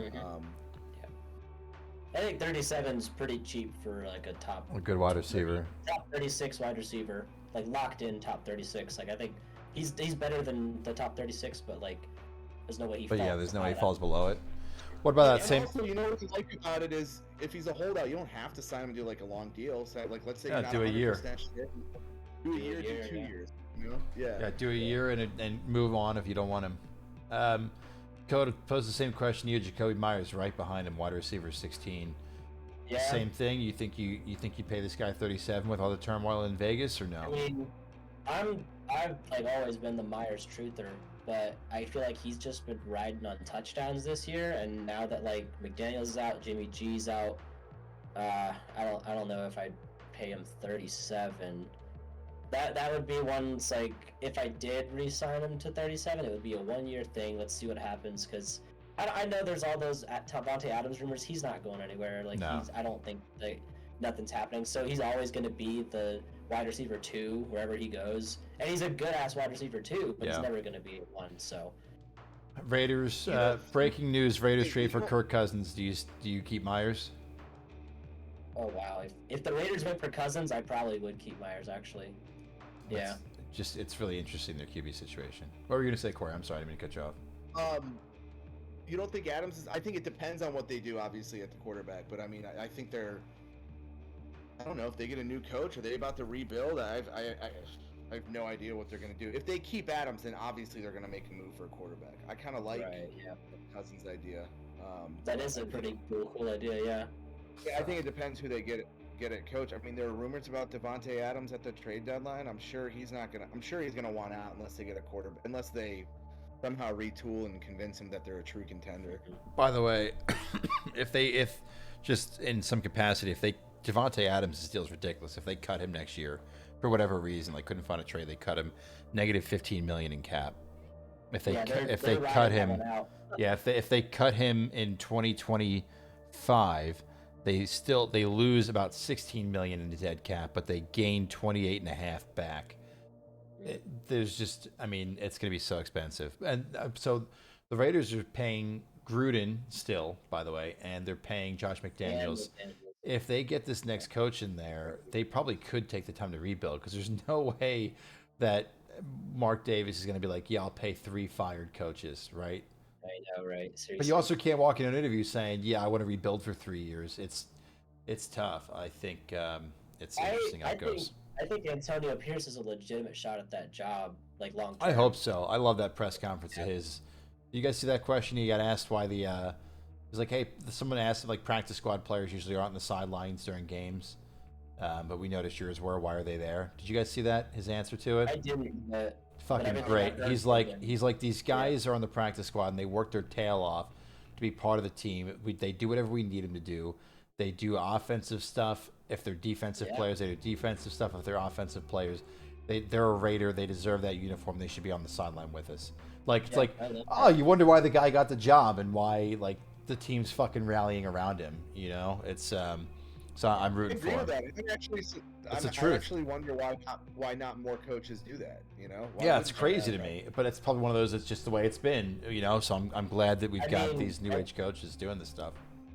Speaker 2: I think 37 is pretty cheap for like
Speaker 1: a good wide receiver.
Speaker 2: Top 36 wide receiver, like locked in top 36. Like I think he's better than the top 36, but like there's no way he.
Speaker 1: But
Speaker 2: falls
Speaker 1: yeah, there's no way he
Speaker 2: that.
Speaker 1: falls below it. What about that
Speaker 3: and
Speaker 1: same?
Speaker 3: Also, you know what I like about it is if he's a holdout, you don't have to sign him and do like a long deal. So like, let's say
Speaker 1: Yeah,
Speaker 3: you're not
Speaker 1: do a year.
Speaker 3: sure, do a year, do 2 years. You know?
Speaker 1: Yeah, do a year and move on if you don't want him. Code posed the same question to you. Jacoby Myers right behind him, wide receiver 16.
Speaker 2: Yeah.
Speaker 1: Same thing. You think you pay this guy 37 with all the turmoil in Vegas or no?
Speaker 2: I mean, I've like always been the Myers truther, but I feel like he's just been riding on touchdowns this year, and now that like McDaniel's is out, Jimmy G's out, I don't know if I'd pay him 37. That would be one. It's like if I did re-sign him to 37, it would be a 1-year thing. Let's see what happens because I know there's all those Davante Adams rumors. He's not going anywhere. Like
Speaker 1: No.
Speaker 2: I don't think that nothing's happening. So he's always going to be the wide receiver 2 wherever he goes, and he's a good ass wide receiver 2, but he's never going to be 1. So
Speaker 1: Raiders breaking news: Raiders trade for Kirk Cousins. Do you keep Myers?
Speaker 2: oh wow, if the Raiders went for Cousins, I probably would keep Myers actually. Yeah.
Speaker 1: It's really interesting their QB situation. What were you gonna say, Corey? I'm sorry, I didn't mean to cut you off.
Speaker 3: You don't think Adams is? I think it depends on what they do, obviously, at the quarterback. But I mean, I think they're. I don't know if they get a new coach. Are they about to rebuild? I have no idea what they're going to do. If they keep Adams, then obviously they're going to make a move for a quarterback. I kind of like Cousins' idea.
Speaker 2: That is a pretty cool idea, yeah.
Speaker 3: Yeah, I think it depends who they get at coach. I mean, there are rumors about Davante Adams at the trade deadline. I'm sure he's gonna want out unless they get a quarterback, unless they somehow retool and convince him that they're a true contender.
Speaker 1: By the way, if just in some capacity, if Davante Adams' deal is ridiculous. If they cut him next year for whatever reason, like couldn't find a trade, they cut him negative $15 million in cap. If they cut him, if they cut him in 2025. They lose about $16 million in dead cap, but they gain 28.5 back. There's just, I mean, it's going to be so expensive, and so the Raiders are paying Gruden still, by the way, and they're paying Josh McDaniels. If they get this next coach in there, they probably could take the time to rebuild because there's no way that Mark Davis is going to be like, yeah, I'll pay 3 fired coaches, right?
Speaker 2: I know, right? Seriously.
Speaker 1: But you also can't walk in an interview saying, "Yeah, I want to rebuild for 3 years." It's tough. I think it's interesting how it goes.
Speaker 2: I think Antonio Pierce is a legitimate shot at that job, like long term.
Speaker 1: I hope so. I love that press conference of his. You guys see that question? He got asked why he's like, "Hey, someone asked if like practice squad players usually are on the sidelines during games, but we noticed yours were. Why are they there?" Did you guys see that? His answer to it?
Speaker 2: I didn't.
Speaker 1: Fucking great. He's like these guys are on the practice squad and they work their tail off to be part of the team. They do whatever we need them to do. They do offensive stuff. If they're defensive players, they do defensive stuff. If they're offensive players, they're a Raider. They deserve that uniform. They should be on the sideline with us. Like it's like, oh, you wonder why the guy got the job and why like the team's fucking rallying around him. You know, it's so I'm rooting for him.
Speaker 3: That. I think actually,
Speaker 1: That's the truth.
Speaker 3: I actually wonder why not more coaches do that. You know?
Speaker 1: Yeah, it's crazy to me, but it's probably one of those. It's just the way it's been. You know, so I'm glad that we've got these new age coaches doing this stuff.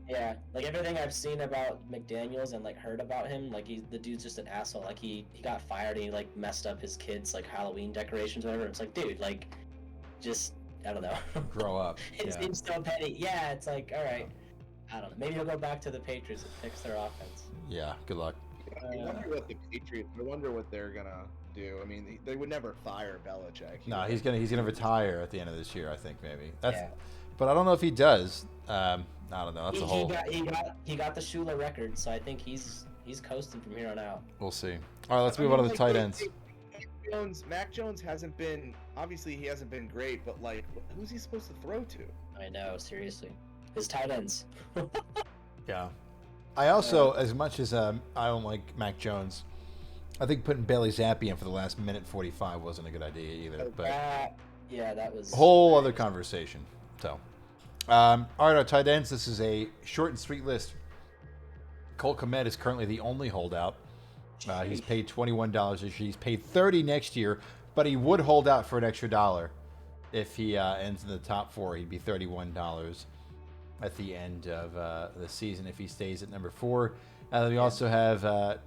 Speaker 2: Yeah, like everything I've seen about McDaniels and like heard about him, like the dude's just an asshole. Like he got fired and he like messed up his kids' like Halloween decorations or whatever. It's like, dude, like just I don't know.
Speaker 1: Grow up.
Speaker 2: It seems so petty. Yeah, it's like all right. I don't know. Maybe he'll go back to the Patriots and fix their offense.
Speaker 1: Yeah, good luck.
Speaker 3: I wonder what the Patriots. I wonder what they're gonna do. I mean, they would never fire Belichick.
Speaker 1: No, he's gonna retire at the end of this year. I think maybe but I don't know if he does. I don't know. That's a whole.
Speaker 2: He got the Shula record, so I think he's coasting from here on out.
Speaker 1: We'll see. All right, let's move on to the tight ends.
Speaker 3: Mac Jones hasn't been great, but like, who's he supposed to throw to?
Speaker 2: I know, seriously. His tight ends.
Speaker 1: Yeah. I also, as much as I don't like Mac Jones, I think putting Bailey Zappi in for the last minute 45 wasn't a good idea either. But
Speaker 2: that was
Speaker 1: whole other conversation. So, all right, our tight ends. This is a short and sweet list. Cole Kmet is currently the only holdout. He's paid $21 this year. He's paid $30 next year, but he would hold out for an extra $1 if he ends in the top 4. He'd be $31. at the end of the season if he stays at number 4. And then we also have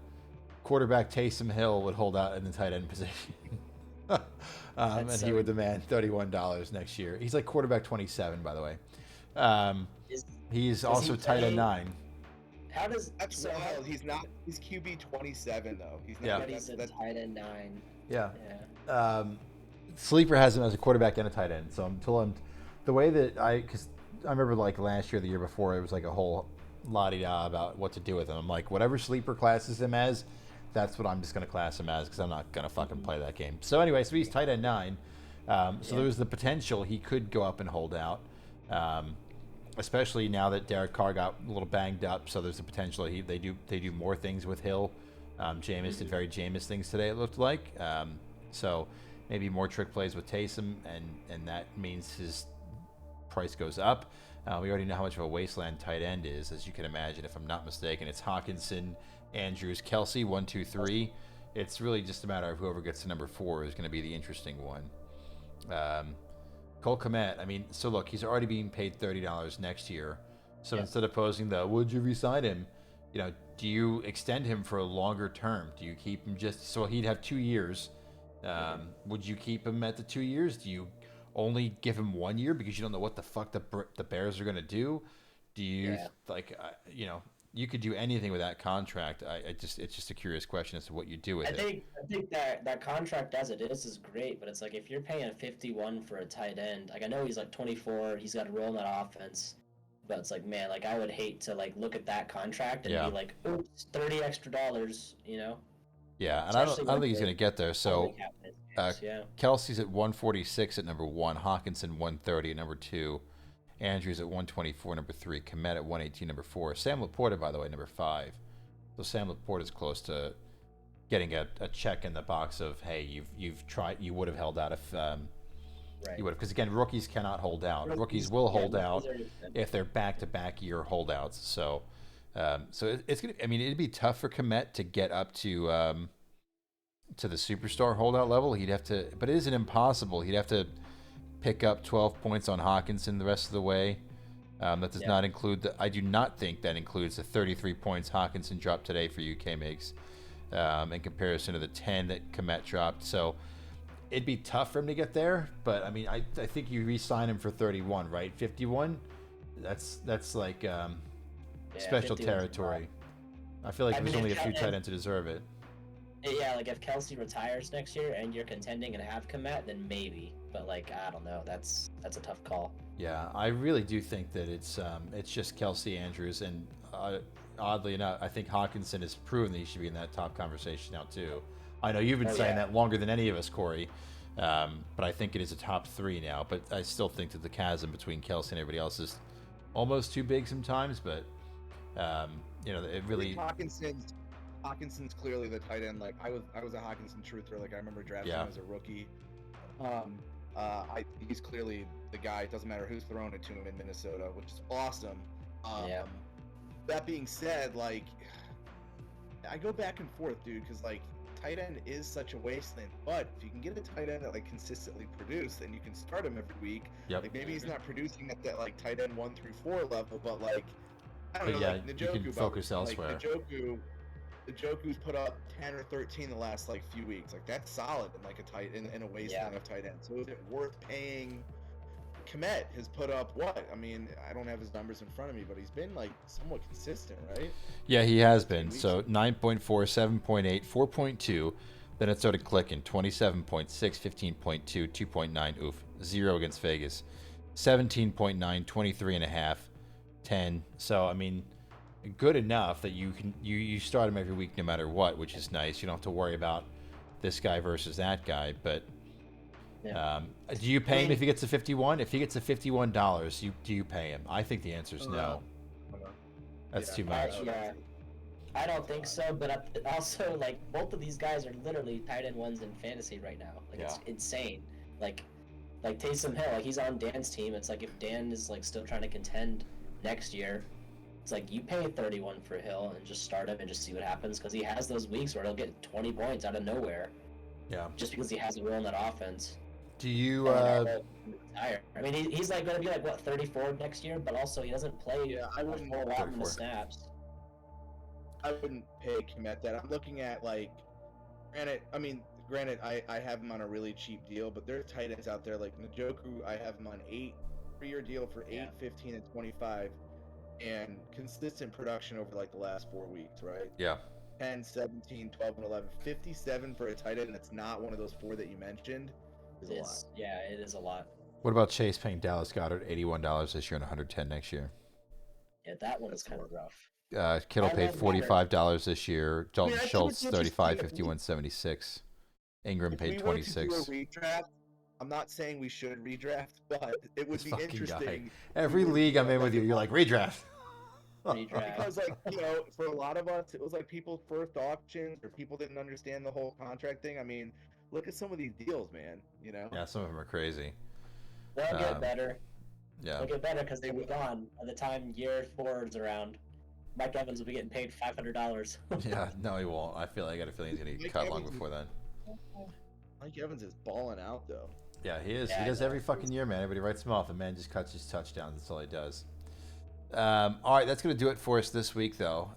Speaker 1: quarterback Taysom Hill would hold out in the tight end position. And he would demand $31 next year. He's like quarterback 27, by the way. He's also tight end 9.
Speaker 2: How does
Speaker 3: that's wild? He's not. He's QB 27 though. He's not.
Speaker 2: Yeah. But he's a tight end 9.
Speaker 1: Yeah. Sleeper has him as a quarterback and a tight end. So the way that because I remember like last year, the year before, it was like a whole la-di-da about what to do with him. I'm like, whatever Sleeper classes him as, that's what I'm just going to class him as because I'm not going to fucking play that game. So anyway, so he's tight end 9. So there was the potential he could go up and hold out, especially now that Derek Carr got a little banged up. So there's a potential they do more things with Hill. Jameis did very Jameis things today, it looked like. So maybe more trick plays with Taysom, and that means his price goes up. We already know how much of a wasteland tight end is, as you can imagine. If I'm not mistaken, it's Hawkinson, Andrews, Kelsey, 1, 2, 3. It's really just a matter of whoever gets to number 4 is going to be the interesting one. Cole Kmet, I mean, so look, he's already being paid $30 next year. So instead of posing would you re-sign him? Do you extend him for a longer term? Do you keep him so he'd have 2 years? Would you keep him at the 2 years? Do you only give him 1 year because you don't know what the fuck the Bears are going to do? Do you you could do anything with that contract. It's just a curious question as to what you do with it.
Speaker 2: I think that contract as it is great, but it's like if you're paying 51 for a tight end, like I know he's like 24, he's got a role in that offense, but it's like, man, like I would hate to like look at that contract and be like, oops, $30 extra,
Speaker 1: Yeah, and I don't think he's going to get there. So Kelsey's at 146 at number 1, Hawkinson 130 at number 2, Andrews at 124 number 3, Kmet at 118 number 4, Sam Laporta, by the way, number 5. So Sam Laporta is close to getting a check in the box of, hey, you've tried, you would have held out if you would have, because again, rookies cannot hold out. Rookies will hold out if they're back-to-back year holdouts. So it's gonna. I mean, it'd be tough for Kmet to get up to the superstar holdout level. He'd have to, but it isn't impossible. He'd have to pick up 12 points on Hawkinson the rest of the way. That does not include I do not think that includes the 33 points Hawkinson dropped today for you, Kmigs, in comparison to the 10 that Kmet dropped. So it'd be tough for him to get there. But I mean, I think you re-sign him for 31, right? 51. That's like special territory. I feel like there's only a few tight ends to deserve it.
Speaker 2: Yeah, like if Kelsey retires next year and you're contending and have Kmet, then maybe. But like I don't know, that's a tough call.
Speaker 1: Yeah, I really do think that it's just Kelsey, Andrews, and oddly enough, I think Hawkinson has proven that he should be in that top conversation now too. I know you've been saying that longer than any of us, Corey, but I think it is a top 3 now. But I still think that the chasm between Kelsey and everybody else is almost too big sometimes. But it really
Speaker 3: Hawkinson's clearly the tight end. Like I was a Hawkinson truther. Like I remember drafting him as a rookie. He's clearly the guy. It doesn't matter who's throwing it to him in Minnesota, which is awesome. That being said, like I go back and forth, dude, because like tight end is such a wasteland. But if you can get a tight end that like consistently produce, then you can start him every week.
Speaker 1: Yep.
Speaker 3: Like maybe he's not producing at that like tight end 1 through 4 level, but like I don't know,
Speaker 1: yeah,
Speaker 3: like Njoku,
Speaker 1: you can focus elsewhere.
Speaker 3: Like Njoku's put up 10 or 13 the last like few weeks. Like that's solid in like a wasteland of tight end. So is it worth paying? Kmet has put up what? I mean, I don't have his numbers in front of me, but he's been like somewhat consistent, right?
Speaker 1: Yeah, he has been. So 9.4, 7.8, 4.2. Then it started clicking. 27.6, 15.2, 2.9. Oof. 0 against Vegas. 17.9, 23.5, 10. So I mean, good enough that you start him every week no matter what, which is nice. You don't have to worry about this guy versus that guy. But do you pay him if he gets to 51? If he gets to $51, do you pay him? I think the answer is no. That's too much.
Speaker 2: I don't think so. But also, like both of these guys are literally tight end 1s in fantasy right now. Like it's insane. Like Taysom Hill, like he's on Dan's team. It's like if Dan is like still trying to contend next year, it's like you pay 31 for Hill and just start him and just see what happens, because he has those weeks where he'll get 20 points out of nowhere.
Speaker 1: Yeah.
Speaker 2: Just because he has a role in that offense.
Speaker 1: Do you?
Speaker 2: And I hope he retire. I mean, he's like going to be like what 34 next year, but also he doesn't play
Speaker 3: I
Speaker 2: a
Speaker 3: wouldn't.
Speaker 2: whole lot in
Speaker 1: 34.
Speaker 2: the snaps.
Speaker 3: I wouldn't pay Kmet that. I'm looking at like, granted, I have him on a really cheap deal, but there's tight ends out there like Njoku. I have him on 3-year deal for 8, 15, and 25, and consistent production over like the last 4 weeks, right?
Speaker 1: Yeah.
Speaker 3: 10, 17, 12, and 11. 57 for a tight end that's not one of those 4 that you mentioned is a lot.
Speaker 2: Yeah, it is a lot.
Speaker 1: What about Chase paying Dallas Goedert $81 this year and $110 next year?
Speaker 2: Yeah, that one is kind of rough.
Speaker 1: Kittle
Speaker 2: I
Speaker 1: paid
Speaker 2: love
Speaker 1: $45 this year. Dalton
Speaker 3: I think
Speaker 1: Schultz
Speaker 3: it's interesting
Speaker 1: 35,
Speaker 3: if we-
Speaker 1: 51, 76. Ingram
Speaker 3: If
Speaker 1: paid
Speaker 3: we were to
Speaker 1: 26.
Speaker 3: do a redraft, I'm not saying we should redraft, but it would
Speaker 1: This
Speaker 3: be
Speaker 1: fucking
Speaker 3: interesting.
Speaker 1: guy. Every league I'm in with you, you're like redraft.
Speaker 2: Redraft.
Speaker 3: Because, like, for a lot of us, it was like people's first auctions, or people didn't understand the whole contract thing. I mean, look at some of these deals, man.
Speaker 1: Yeah, some of them are crazy.
Speaker 2: They'll get better.
Speaker 1: Yeah.
Speaker 2: They'll get better because they were gone by the time year 4 is around. Mike Evans will be getting paid $500.
Speaker 1: Yeah, no, he won't. I got a feeling he's gonna get
Speaker 3: Mike
Speaker 1: cut long
Speaker 3: Evans
Speaker 1: before then.
Speaker 3: Mike Evans is balling out, though.
Speaker 1: Yeah, he is.
Speaker 2: Yeah,
Speaker 1: He
Speaker 2: I
Speaker 1: does
Speaker 2: know.
Speaker 1: every fucking year, man. Everybody writes him off, and man just cuts his touchdowns. That's all he does. All right, that's going to do it for us this week, though.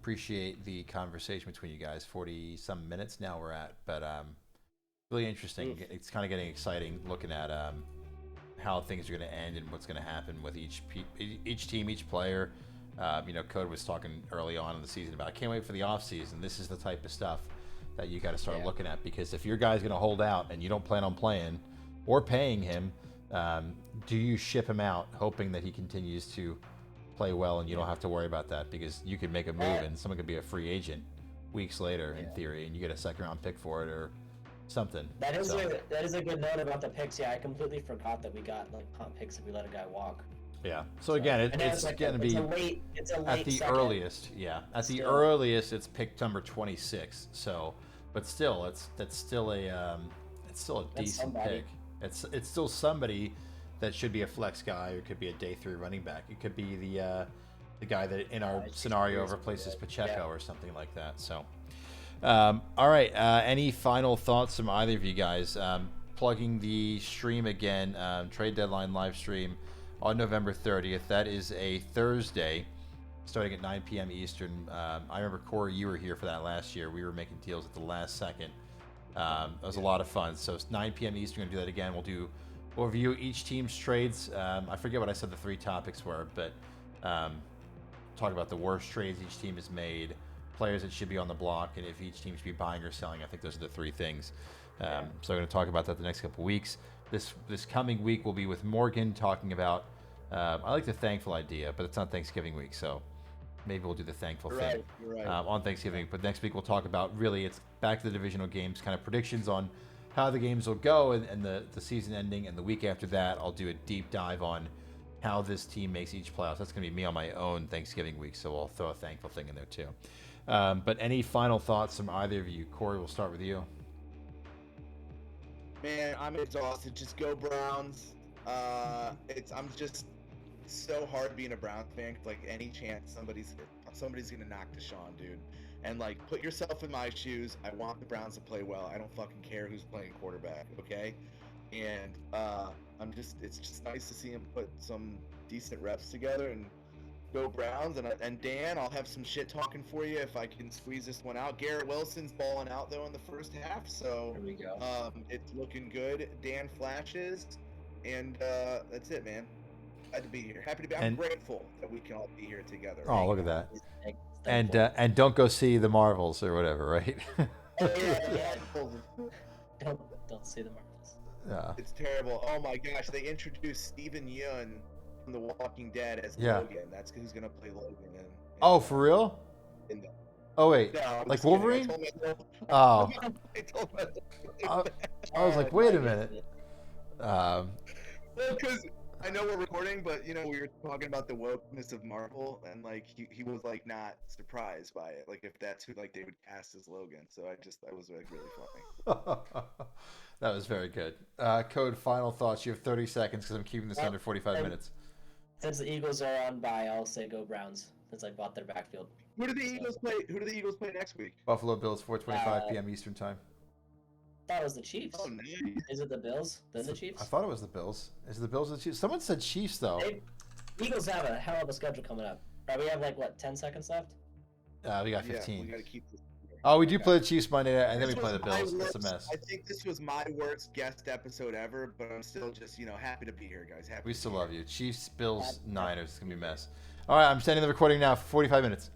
Speaker 1: Appreciate the conversation between you guys. 40-some minutes now we're at, but really interesting. It's kind of getting exciting looking at how things are going to end and what's going to happen with each team, each player. Code was talking early on in the season about, I can't wait for the offseason. This is the type of stuff that you got to start looking at, because if your guy's going to hold out and you don't plan on playing or paying him, do you ship him out hoping that he continues to play well and you don't have to worry about that? Because you could make a move and someone could be a free agent weeks later in theory, and you get a second round pick for it or something.
Speaker 2: That is a good note about the picks. Yeah, I completely forgot that we got like comp picks if we let a guy walk.
Speaker 1: Yeah. So again, it's going to be
Speaker 2: it's a late
Speaker 1: at the
Speaker 2: second.
Speaker 1: earliest. Yeah, at the
Speaker 2: Still.
Speaker 1: earliest, it's pick number 26. So, but still, that's still a decent
Speaker 2: somebody.
Speaker 1: pick. It's still somebody that should be a flex guy, or it could be a day 3 running back. It could be the guy that in our scenario replaces Pacheco or something like that. So, all right. Any final thoughts from either of you guys? Plugging the stream again. Trade deadline live stream on November 30th. That is a Thursday, starting at 9 p.m. Eastern. I remember, Corey, you were here for that last year. We were making deals at the last second. It was a lot of fun. So it's 9 p.m. Eastern. We're going to do that again. We'll review each team's trades. I forget what I said the 3 topics were, but talk about the worst trades each team has made, players that should be on the block, and if each team should be buying or selling. I think those are the 3 things. So we're going to talk about that the next couple weeks. This coming week will be with Morgan talking about, I like the thankful idea, but it's not Thanksgiving week, so maybe we'll do the thankful thing on Thanksgiving. But next week we'll talk about, really, it's back to the divisional games, kind of predictions on how the games will go and the season ending. And the week after that, I'll do a deep dive on how this team makes each playoffs. That's going to be me on my own Thanksgiving week, so I'll throw a thankful thing in there too. But any final thoughts from either of you? Corey, we'll start with you.
Speaker 3: Man, I'm exhausted. Just go Browns. I'm just so hard being a Browns fan. 'Cause, like, any chance somebody's gonna knock Deshaun, dude. And like, put yourself in my shoes. I want the Browns to play well. I don't fucking care who's playing quarterback, okay? And it's just nice to see him put some decent reps together and go Browns. And Dan, I'll have some shit talking for you if I can squeeze this one out. Garrett Wilson's balling out though in the first half, so
Speaker 2: There we go.
Speaker 3: it's looking good. Dan flashes, and that's it, man. Glad to be here. Happy to be. I'm grateful that we can all be here together.
Speaker 1: Oh, look at that.
Speaker 2: Thankful.
Speaker 1: And don't go see the Marvels or whatever, right?
Speaker 2: Yeah. Don't see the Marvels.
Speaker 1: Yeah.
Speaker 3: It's terrible. Oh my gosh, they introduced Steven Yeun from The Walking Dead as
Speaker 1: Yeah.
Speaker 3: Logan. That's who's gonna play Logan.
Speaker 1: Oh, for real?
Speaker 3: In the,
Speaker 1: Oh wait,
Speaker 3: no, I'm
Speaker 1: like
Speaker 3: just kidding.
Speaker 1: Wolverine?
Speaker 3: I
Speaker 1: Oh,
Speaker 3: told myself
Speaker 1: I was like, wait a minute.
Speaker 3: Well, because I know we're recording, but we were talking about the wokeness of Marvel, and like he was like not surprised by it. Like if that's who like they would cast as Logan. So I was like really funny.
Speaker 1: That was very good. Code, final thoughts. You have 30 seconds because I'm keeping this under 45 minutes.
Speaker 2: Since the Eagles are on bye, I'll say go Browns. Since I bought their backfield.
Speaker 3: Who do the Eagles play? Who do the Eagles play next week?
Speaker 1: Buffalo Bills, 4:25 p.m. Eastern time.
Speaker 2: thought it was the Chiefs.
Speaker 3: Oh, nice.
Speaker 2: Is it the Bills? Then the Chiefs?
Speaker 1: I thought it was the Bills. Is it the Bills or the Chiefs? Someone said Chiefs though.
Speaker 2: Eagles have a hell of a schedule coming up. We have like what, 10 seconds left?
Speaker 1: We got 15.
Speaker 3: Yeah, we got to keep this.
Speaker 1: Oh, we do play the Chiefs Monday night, and then we play the
Speaker 3: my
Speaker 1: Bills. That's a
Speaker 3: worst-
Speaker 1: mess.
Speaker 3: I think this was my worst guest episode ever, but I'm still just, happy to be here, guys. Happy
Speaker 1: We
Speaker 3: to
Speaker 1: still
Speaker 3: be
Speaker 1: love
Speaker 3: here.
Speaker 1: you. Chiefs, Bills, Niners. It's gonna be a mess. All right, I'm sending the recording now. For 45 minutes.